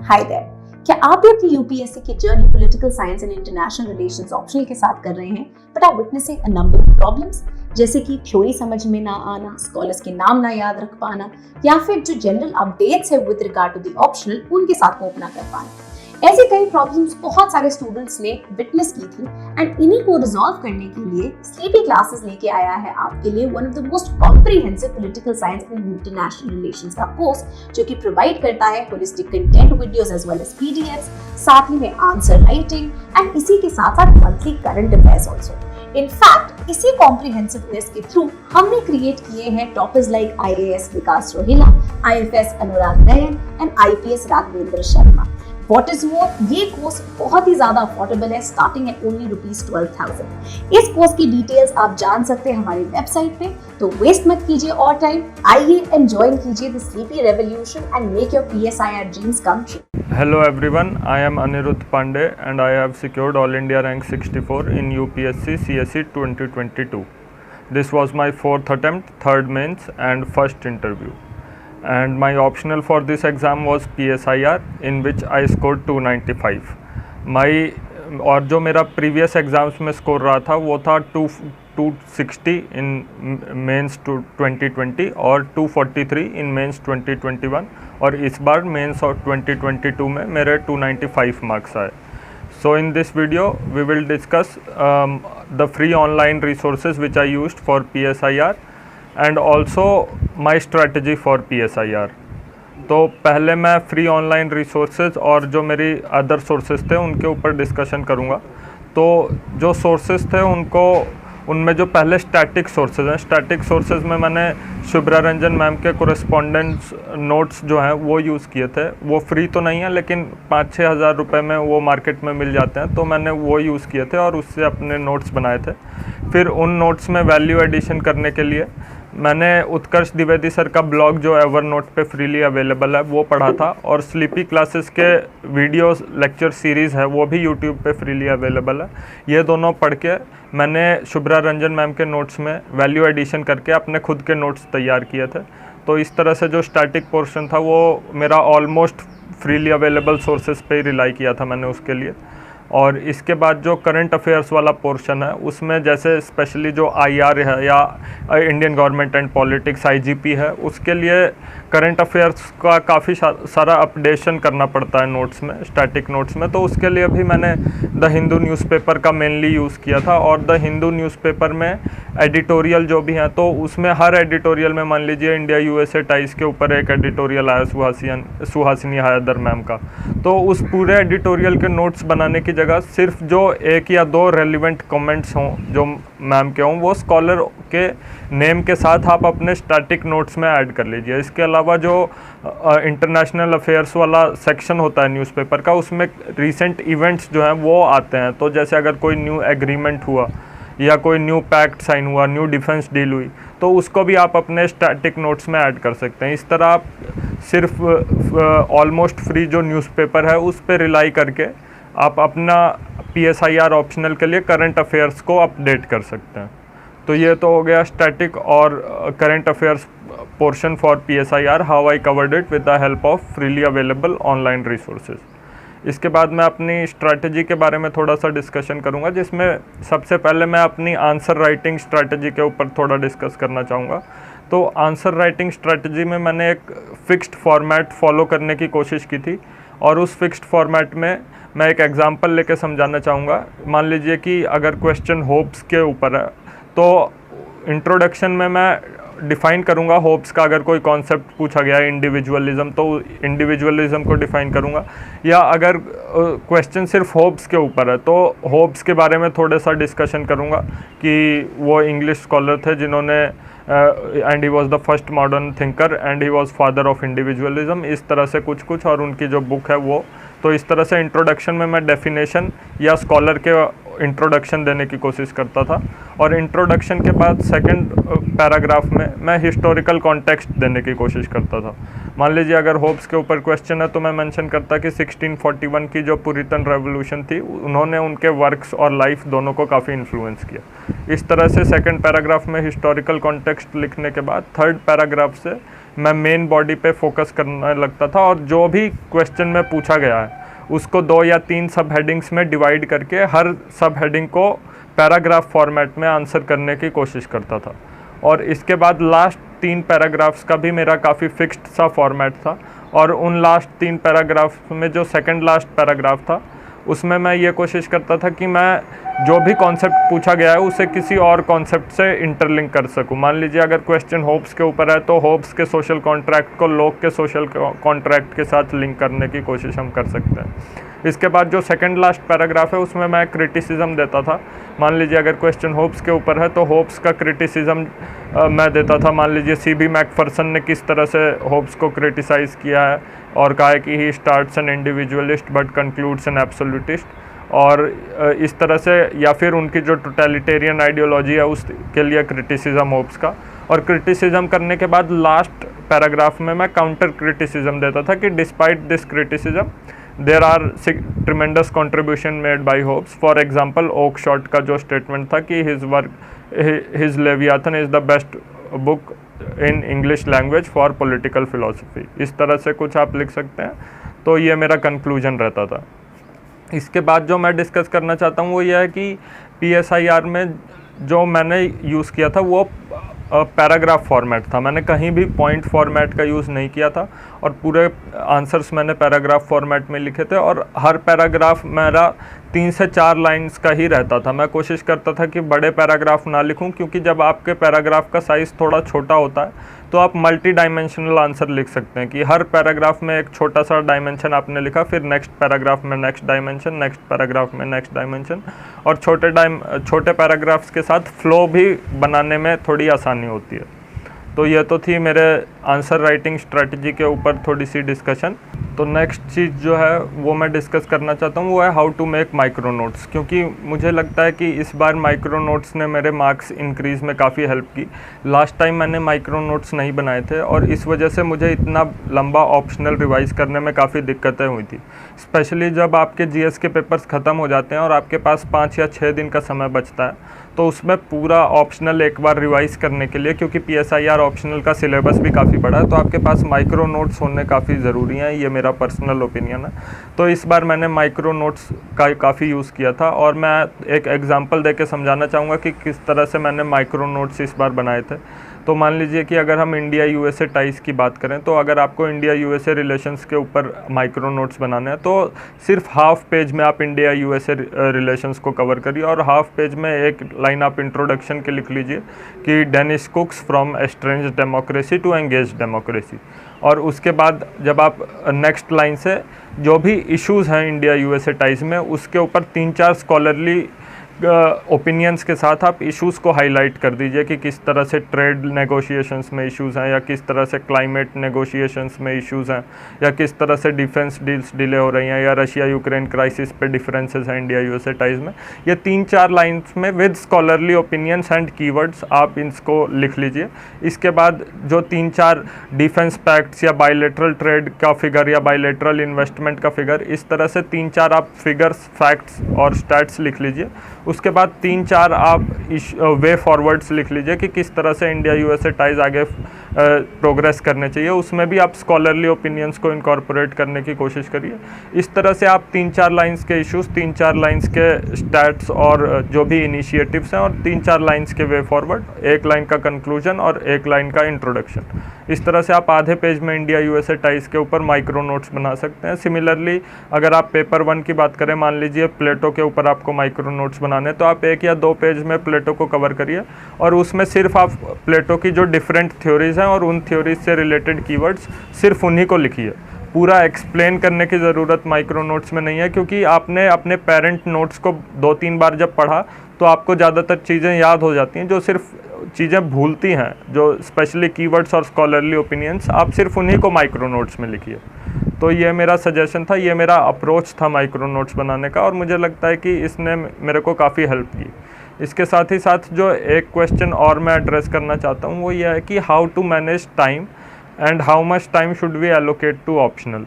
Hi there, क्या आप भी अपनी यूपीएससी की journey political science and international relations optional के साथ कर रहे हैं but are witnessing a number of problems, जैसे कि थ्योरी समझ में ना आना, स्कॉलर्स के नाम ना याद रख पाना, या फिर जो जनरल अपडेट्स है with regard to the optional उनके साथ कोप ना कर पाना। ऐसी कई प्रॉब्लम्स बहुत सारे स्टूडेंट्स ने विटनेस की थी एंड इन्हीं को रिजॉल्व करने के लिए स्लीपी क्लासेस लेके आया है आपके लिए one of the most comprehensive political science and international relations का कोर्स, जो कि प्रोवाइड करता है holistic content videos as well as PDFs, साथ ही में आंसर राइटिंग एंड इसी के साथ साथ monthly current affairs also. In fact इसी कॉम्प्रिहेंसिवनेस के थ्रू हमने क्रिएट किए हैं toppers like IAS Vikas Rohila, IFS Anurag Nayan and IPS Raghavendra Sharma. What is more, ये कोर्स बहुत ही ज्यादा अफोर्डेबल है, स्टार्टिंग एट ओनली ₹12,000। इस कोर्स की डिटेल्स आप जान सकते हैं हमारी वेबसाइट पे, तो वेस्ट मत कीजिए और टाइम, आइए एंड ज्वाइन कीजिए the sleepy revolution and make your PSIR dreams come true. Hello everyone, I am Anirudh Pandey and I have secured All India Rank 64 in UPSC CSE 2022. This was my 4th attempt, 3rd mains and first interview. And my optional for this exam was PSIR in which I scored 295. और जो मेरा previous exams में score रहा था वो था 260 in men's 2020 और 243 in men's 2021, और इस बार मेंस और 2022 में मेरे 295 मार्क्स आए। So in this video we will discuss the free online resources which I used for PSIR and also my strategy for PSIR. तो पहले मैं फ्री ऑनलाइन रिसोर्सेज और जो मेरी अदर सोर्सेज थे उनके ऊपर डिस्कशन करूँगा। तो जो सोर्सेज थे उनमें जो पहले स्टैटिक सोर्सेज हैं, स्टैटिक सोर्सेज में मैंने शुभ्रा रंजन मैम के कोरेस्पोंडेंस नोट्स जो हैं वो यूज़ किए थे। वो फ्री तो नहीं है लेकिन 5-6 हज़ार रुपये में वो मार्केट में मिल जाते हैं, तो मैंने वो यूज़ किए थे और उससे अपने नोट्स बनाए थे। फिर उन नोट्स में वैल्यू एडिशन करने के लिए मैंने उत्कर्ष द्विवेदी सर का ब्लॉग जो एवरनोट पे फ्रीली अवेलेबल है वो पढ़ा था, और स्लीपी क्लासेस के वीडियोस लेक्चर सीरीज़ है वो भी यूट्यूब पे फ्रीली अवेलेबल है। ये दोनों पढ़ के मैंने शुभ्रा रंजन मैम के नोट्स में वैल्यू एडिशन करके अपने खुद के नोट्स तैयार किए थे। तो इस तरह से जो स्टैटिक पोर्शन था वो मेरा ऑलमोस्ट फ्रीली अवेलेबल सोर्सेज पे ही रिलाई किया था मैंने उसके लिए। और इसके बाद जो करंट अफेयर्स वाला पोर्शन है उसमें जैसे स्पेशली जो IR है या Indian government and politics IGP है, उसके लिए करंट अफेयर्स का काफ़ी सारा अपडेशन करना पड़ता है नोट्स में, स्टैटिक नोट्स में। तो उसके लिए भी मैंने द हिंदू न्यूज़पेपर का मेनली यूज़ किया था, और द हिंदू न्यूज़पेपर में एडिटोरियल जो भी हैं तो उसमें हर एडिटोरियल में मान लीजिए इंडिया USA टाइज के ऊपर एक एडिटोरियल आया सुहासिनी हैदर मैम का, तो उस पूरे एडिटोरियल के नोट्स बनाने की जगह सिर्फ जो 1 या 2 रेलिवेंट कमेंट्स हों जो मैम के हों वो स्कॉलर के नेम के साथ आप अपने स्टैटिक नोट्स में ऐड कर लीजिए। इसके अलावा जो इंटरनेशनल अफेयर्स वाला सेक्शन होता है न्यूज़पेपर का, उसमें रीसेंट इवेंट्स जो हैं वो आते हैं। तो जैसे अगर कोई न्यू एग्रीमेंट हुआ या कोई न्यू पैक्ट साइन हुआ, न्यू डिफेंस डील हुई, तो उसको भी आप अपने स्टैटिक नोट्स में ऐड कर सकते हैं। इस तरह आप सिर्फ ऑलमोस्ट फ्री जो न्यूज़पेपर है उस पर रिलाई करके आप अपना PSIR ऑप्शनल के लिए करंट अफेयर्स को अपडेट कर सकते हैं। तो ये तो हो गया स्टैटिक और current affairs portion for PSIR, how I covered it with the help of freely available online resources. इसके बाद मैं अपनी स्ट्रैटेजी के बारे में थोड़ा सा डिस्कशन करूंगा, जिसमें सबसे पहले मैं अपनी आंसर राइटिंग स्ट्रैटेजी के ऊपर थोड़ा डिस्कस करना चाहूँगा। तो आंसर राइटिंग स्ट्रैटेजी में मैंने एक फ़िक्स्ड फॉर्मेट फॉलो करने की कोशिश की थी, और उस फिक्स्ड फॉर्मेट में मैं एक एग्जांपल लेके समझाना चाहूँगा। मान लीजिए कि अगर क्वेश्चन होप्स के ऊपर है तो इंट्रोडक्शन में मैं डिफ़ाइन करूँगा होप्स का, अगर कोई कॉन्सेप्ट पूछा गया है इंडिविजुअलिज्म तो इंडिविजुअलिज्म को डिफ़ाइन करूँगा, या अगर क्वेश्चन सिर्फ होप्स के ऊपर है तो होप्स के बारे में थोड़ा सा डिस्कशन करूँगा कि वो इंग्लिश स्कॉलर थे जिन्होंने and he was the first modern thinker and he was father of individualism, इस तरह से कुछ और उनकी जो बुक है वो। तो इस तरह से इंट्रोडक्शन में मैं डेफिनेशन या स्कॉलर के इंट्रोडक्शन देने की कोशिश करता था, और इंट्रोडक्शन के बाद सेकंड पैराग्राफ में मैं हिस्टोरिकल कॉन्टेक्स्ट देने की कोशिश करता था। मान लीजिए अगर होप्स के ऊपर क्वेश्चन है तो मैं मेंशन करता कि 1641 की जो पुरितन रेवोल्यूशन थी उन्होंने उनके वर्क्स और लाइफ दोनों को काफ़ी इन्फ्लुएंस किया। इस तरह से सेकंड पैराग्राफ में हिस्टोरिकल कॉन्टेक्स्ट लिखने के बाद थर्ड पैराग्राफ से मैं मेन बॉडी पे फोकस करने लगता था और जो भी क्वेश्चन में पूछा गया है उसको 2 या 3 सब हेडिंग्स में डिवाइड करके हर सब हेडिंग को पैराग्राफ फॉर्मेट में आंसर करने की कोशिश करता था। और इसके बाद लास्ट 3 पैराग्राफ्स का भी मेरा काफ़ी फिक्स्ड सा फॉर्मेट था और उन लास्ट 3 पैराग्राफ्स में जो सेकंड लास्ट पैराग्राफ था उसमें मैं ये कोशिश करता था कि मैं जो भी कॉन्सेप्ट पूछा गया है उसे किसी और कॉन्सेप्ट से इंटरलिंक कर सकूं। मान लीजिए अगर क्वेश्चन होब्स के ऊपर है तो होब्स के सोशल कॉन्ट्रैक्ट को लोक के सोशल कॉन्ट्रैक्ट के साथ लिंक करने की कोशिश हम कर सकते हैं। इसके बाद जो सेकंड लास्ट पैराग्राफ है उसमें मैं क्रिटिसिज्म देता था। मान लीजिए अगर क्वेश्चन होब्स के ऊपर है तो होब्स का क्रिटिसिज्म मैं देता था। मान लीजिए C.B. मैकफरसन ने किस तरह से होब्स को क्रिटिसाइज़ किया है और कहा है कि he starts an individualist but concludes an absolutist, और इस तरह से, या फिर उनकी जो टोटलिटेरियन आइडियोलॉजी है उसके लिए क्रिटिसिज्म होब्स का। और क्रिटिसिज्म करने के बाद लास्ट पैराग्राफ में मैं काउंटर क्रिटिसिज्म देता था कि despite this criticism there are tremendous contribution made by Hobbes. For example Oakeshott का जो स्टेटमेंट था कि his Leviathan is the best book in English language for political philosophy. इस तरह से कुछ आप लिख सकते हैं। तो ये मेरा कंक्लूजन रहता था। इसके बाद जो मैं डिस्कस करना चाहता हूँ वो ये है कि PSIR में जो मैंने यूज़ किया था वो पैराग्राफ फॉर्मेट था। मैंने कहीं भी पॉइंट फॉर्मेट का यूज़ नहीं किया था और पूरे आंसर्स मैंने पैराग्राफ फॉर्मेट में लिखे थे और हर पैराग्राफ मेरा 3 से 4 लाइंस का ही रहता था। मैं कोशिश करता था कि बड़े पैराग्राफ ना लिखूं, क्योंकि जब आपके पैराग्राफ का साइज़ थोड़ा छोटा होता है तो आप मल्टी डायमेंशनल आंसर लिख सकते हैं कि हर पैराग्राफ में एक छोटा सा डायमेंशन आपने लिखा, फिर नेक्स्ट पैराग्राफ में नेक्स्ट डायमेंशन, नेक्स्ट पैराग्राफ में नेक्स्ट डायमेंशन, और छोटे पैराग्राफ्स के साथ फ्लो भी बनाने में थोड़ी आसानी होती है। तो ये तो थी मेरे आंसर राइटिंग स्ट्रेटजी के ऊपर थोड़ी सी डिस्कशन। तो नेक्स्ट चीज़ जो है वो मैं डिस्कस करना चाहता हूँ वो है how to make micro notes, क्योंकि मुझे लगता है कि इस बार माइक्रो नोट्स ने मेरे मार्क्स इंक्रीज़ में काफ़ी हेल्प की। लास्ट टाइम मैंने माइक्रो नोट्स नहीं बनाए थे और इस वजह से मुझे इतना लंबा ऑप्शनल रिवाइज करने में काफ़ी दिक्कतें हुई थी, स्पेशली जब आपके GS के पेपर्स ख़त्म हो जाते हैं और आपके पास 5 या 6 दिन का समय बचता है, तो उसमें पूरा ऑप्शनल एक बार रिवाइज़ करने के लिए, क्योंकि PSIR ऑप्शनल का सिलेबस भी काफ़ी बड़ा है, तो आपके पास माइक्रो नोट्स होने काफ़ी ज़रूरी हैं। ये मेरा पर्सनल ओपिनियन है। तो इस बार मैंने माइक्रो नोट्स का काफ़ी यूज़ किया था और मैं एक एग्जांपल देके समझाना चाहूँगा कि किस तरह से मैंने माइक्रो नोट्स इस बार बनाए थे। तो मान लीजिए कि अगर हम इंडिया USA टाइज की बात करें, तो अगर आपको इंडिया USA रिलेशंस के ऊपर माइक्रो नोट्स बनाने हैं तो सिर्फ हाफ पेज में आप इंडिया USA रिलेशंस को कवर करिए और हाफ पेज में एक लाइन आप इंट्रोडक्शन के लिख लीजिए कि Dennis Kux from estrange democracy to engage democracy. और उसके बाद जब आप नेक्स्ट लाइन से जो भी इश्यूज़ हैं इंडिया USA टाइज में उसके ऊपर 3-4 स्कॉलरली ओपिनियंस के साथ आप इश्यूज़ को हाईलाइट कर दीजिए कि किस तरह से ट्रेड नेगोशिएशंस में इश्यूज़ हैं, या किस तरह से क्लाइमेट नेगोशिएशंस में इश्यूज़ हैं, या किस तरह से डिफेंस डील्स डिले हो रही हैं, या रशिया यूक्रेन क्राइसिस पे डिफरेंसेस हैं इंडिया USA टाइज में। ये 3-4 लाइन्स में with scholarly opinions and keywords आप इसको लिख लीजिए। इसके बाद जो 3-4 डिफेंस पैक्ट्स या बायलैटरल ट्रेड का फिगर या बायलैटरल इन्वेस्टमेंट का फिगर, इस तरह से 3-4 आप फिगर्स, फैक्ट्स और स्टैट्स लिख लीजिए। उसके बाद 3-4 आप वे फॉरवर्ड्स लिख लीजिए कि किस तरह से इंडिया USA टाइज आगे प्रोग्रेस करने चाहिए। उसमें भी आप स्कॉलरली ओपिनियंस को इनकॉर्पोरेट करने की कोशिश करिए। इस तरह से आप 3-4 लाइंस के इश्यूज़, 3-4 लाइंस के स्टैट्स और जो भी इनिशिएटिव्स हैं, और 3-4 लाइंस के वे फॉरवर्ड, 1 लाइन का कंक्लूजन और 1 लाइन का इंट्रोडक्शन। इस तरह से आप आधे पेज में इंडिया USA टाइज के ऊपर माइक्रो नोट्स बना सकते हैं। सिमिलरली अगर आप पेपर 1 की बात करें, मान लीजिए प्लेटो के ऊपर आपको माइक्रो नोट्स बनाने, तो आप 1 या 2 पेज में प्लेटो को कवर करिए और उसमें सिर्फ आप प्लेटो की जो डिफरेंट थ्योरीज हैं और उन थ्योरीज से रिलेटेड कीवर्ड्स सिर्फ उन्हीं को लिखिए। पूरा एक्सप्लेन करने की ज़रूरत माइक्रो नोट्स में नहीं है, क्योंकि आपने अपने पेरेंट नोट्स को 2-3 बार जब पढ़ा तो आपको ज़्यादातर चीज़ें याद हो जाती हैं। जो सिर्फ चीज़ें भूलती हैं, जो स्पेशली कीवर्ड्स और स्कॉलरली ओपिनियंस, आप सिर्फ उन्हीं को माइक्रो नोट्स में लिखिए। तो ये मेरा सजेशन था, ये मेरा अप्रोच था माइक्रो नोट्स बनाने का, और मुझे लगता है कि इसने मेरे को काफ़ी हेल्प की। इसके साथ ही साथ जो एक क्वेश्चन और मैं एड्रेस करना चाहता हूँ वो ये है कि how to manage time and how much time should we allocate to optional.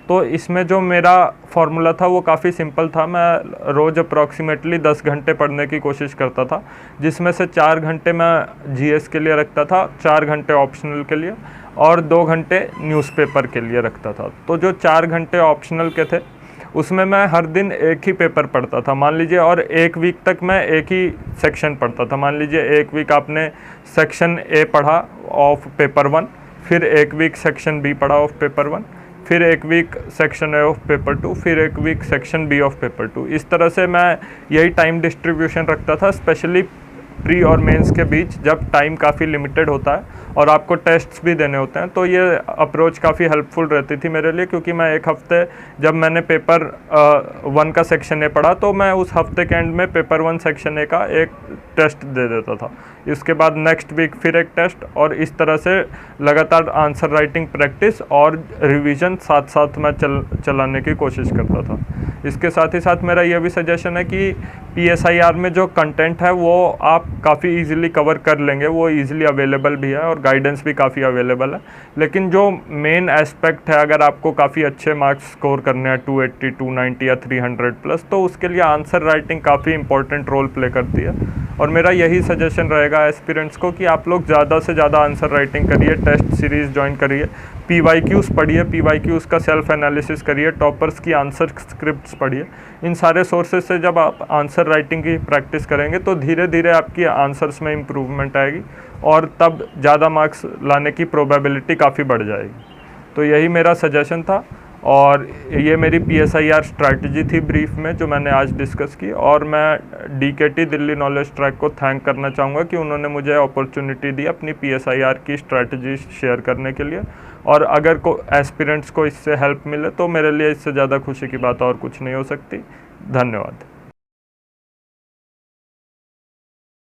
तो इसमें जो मेरा फार्मूला था वो काफ़ी सिंपल था। मैं रोज़ अप्रॉक्सीमेटली 10 घंटे पढ़ने की कोशिश करता था, जिसमें से 4 घंटे मैं जीएस के लिए रखता था, 4 घंटे ऑप्शनल के लिए और 2 घंटे न्यूज़पेपर के लिए रखता था। तो जो 4 घंटे ऑप्शनल के थे उसमें मैं हर दिन एक ही पेपर पढ़ता था, मान लीजिए, और एक वीक तक मैं एक ही सेक्शन पढ़ता था। मान लीजिए एक वीक आपने सेक्शन ए पढ़ा ऑफ पेपर 1, फिर एक वीक सेक्शन बी पढ़ा ऑफ पेपर 1, फिर एक week section A of paper 2, फिर एक week section B of paper 2। इस तरह से मैं यही टाइम डिस्ट्रीब्यूशन रखता था, स्पेशली प्री और मेंस के बीच, जब टाइम काफ़ी लिमिटेड होता है और आपको टेस्ट्स भी देने होते हैं। तो ये अप्रोच काफ़ी हेल्पफुल रहती थी मेरे लिए, क्योंकि मैं एक हफ्ते, जब मैंने पेपर 1 का सेक्शन ए पढ़ा तो मैं उस हफ्ते के एंड में पेपर 1 सेक्शन ए का एक टेस्ट दे देता था। इसके बाद नेक्स्ट वीक फिर एक टेस्ट, और इस तरह से लगातार आंसर राइटिंग प्रैक्टिस और रिवीजन साथ साथ मैं चलाने की कोशिश करता था। इसके साथ ही साथ मेरा यह भी सजेशन है कि PSIR में जो कंटेंट है वो आप काफ़ी इजीली कवर कर लेंगे, वो इजीली अवेलेबल भी है और गाइडेंस भी काफ़ी अवेलेबल है। लेकिन जो मेन एस्पेक्ट है, अगर आपको काफ़ी अच्छे मार्क्स स्कोर करने हैं 280, 290 या 300 प्लस, तो उसके लिए आंसर राइटिंग काफ़ी इंपॉर्टेंट रोल प्ले करती है। और मेरा यही सजेशन रहेगा एस्पिरेंट्स को कि आप लोग ज़्यादा से ज़्यादा आंसर राइटिंग करिए, टेस्ट सीरीज़ ज्वाइन करिए, PYQs पढ़िए, PYQs का सेल्फ एनालिसिस करिए, टॉपर्स की आंसर स्क्रिप्ट्स पढ़िए। इन सारे सोर्सेज से जब आप आंसर राइटिंग की प्रैक्टिस करेंगे तो धीरे धीरे आपकी आंसर्स में इम्प्रूवमेंट आएगी और तब ज़्यादा मार्क्स लाने की प्रोबेबिलिटी काफ़ी बढ़ जाएगी। तो यही मेरा सजेशन था और ये मेरी PSIR स्ट्रैटेजी थी ब्रीफ में, जो मैंने आज डिस्कस की। और मैं DKT दिल्ली नॉलेज ट्रैक को थैंक करना चाहूँगा कि उन्होंने मुझे अपॉर्चुनिटी दी अपनी PSIR की स्ट्रैटेजी शेयर करने के लिए। और अगर एस्पिरेंट्स को इससे हेल्प मिले तो मेरे लिए इससे ज़्यादा खुशी की बात और कुछ नहीं हो सकती। धन्यवाद।